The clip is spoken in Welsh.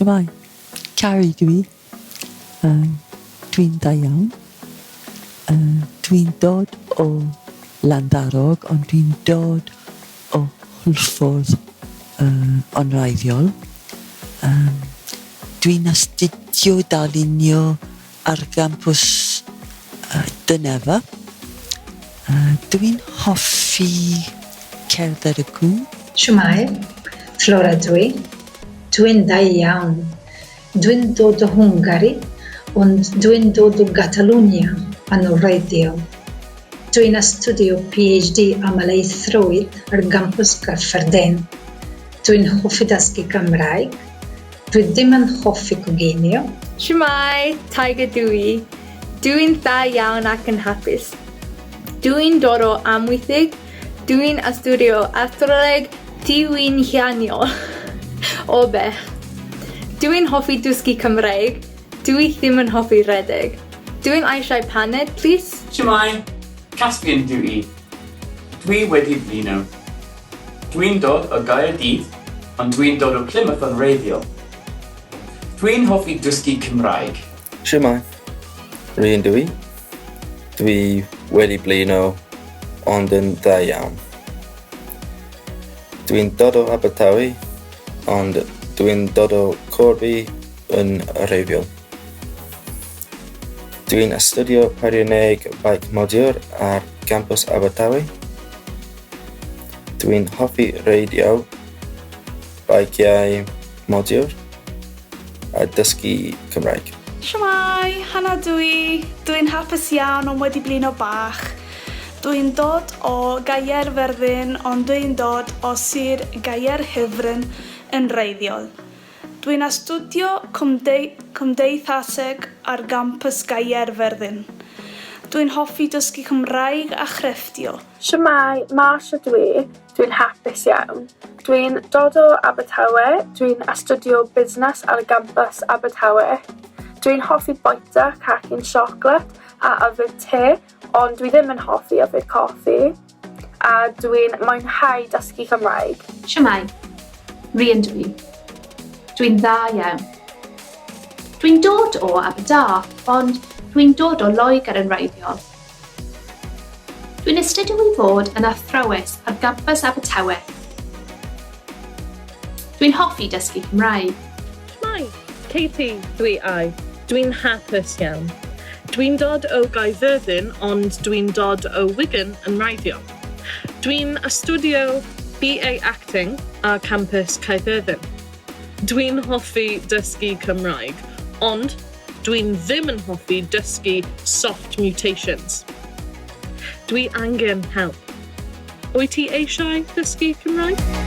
Shwmae, Carrie dwi. Dwi'n da iawn. Dwi'n dod o Landarog, ond dwi'n dod o Hwlffordd onreiddiol. Dwi'n astudio darlunio ar gampws Dynefa. Dwi'n hoffi cerdded y cw. Shwmae, Flora dwi. Dwi'n da iawn. Dwi'n dod o Hwngari, ond dwi'n dod o Catalwnia yn wreiddiol. Dwi'n astudio PhD amaleithrwydd ar gampws Gyffredin. Dwi'n hoffi dysgu Cymraeg. Dwi ddim yn hoffi coginio. Shwmae, Tiger dwi. Dwi'n dda iawn ac yn hapus. Dwi'n dod o Amwythig. Dwi'n astudio athroleg diwylliannol. O beth. Dwi'n hoffi dysgu Cymraeg. Dwi ddim yn hoffi rhedeg. Dwi'n eisiau paned, please. Shwmae, Caspian dwi. Dwi wedi blino. Dwi'n dod o Gaerdydd, ond dwi'n dod o Plymouth yn reiddiol. Dwi'n hoffi dysgu Cymraeg. Shwmae, Ryan dwi. Dwi wedi blino, ond yn dda iawn. Dwi'n dod o Abertawe, ond dwi'n dod o Corby yn reiddiol. Dwi'n astudio Parianeg bike modiwr ar campus Abertawe. Dwi'n hoffi reidio biciau modiwr a dysgu Cymraeg. Shwmae, Hannah dwi. Dwi'n hapus iawn ond wedi blino bach. Dwi'n dod o Gaerfyrddin ond dwi'n dod o Sir Gaerhyfryn yn reiddiol. Dwi'n astudio cymdeithaseg ar gampus Gaerfyrddin. Dwi'n hoffi dysgu Cymraeg a chrefftio. Shwmae, Marsha dwi. Dwi'n hapus iawn. Dwi'n dod o Abertawe. Dwi'n astudio busnes ar gampus Abertawe. Dwi'n hoffi bwyta cacen siocled a yfed te, ond dwi ddim yn hoffi yfed coffi. A dwi'n mwynhau dysgu Cymraeg. Shwmae, Ryan dwi. Dwi'n dda iawn. Dwi'n dod o Aberdâr, ond dwi'n dod o Loegr yn reiddiol. Dwi'n astudio i fod yn athrawes ar gampus Abertawe. Dwi'n hoffi dysgu Cymraeg. Shwmae, Katie dwi ai. Dwi'n hapus iawn. Dwi'n dod o Gaerfyrddin, ond dwi'n dod o Wigan yn reiddiol. Dwi'n astudio BA Acting ar campus Caerfyrddin. Dwi'n hoffi dysgu Cymraeg, ond dwi'n ddim yn hoffi dysgu soft mutations. Dwi angen help. Wyt ti eisiau dysgu Cymraeg?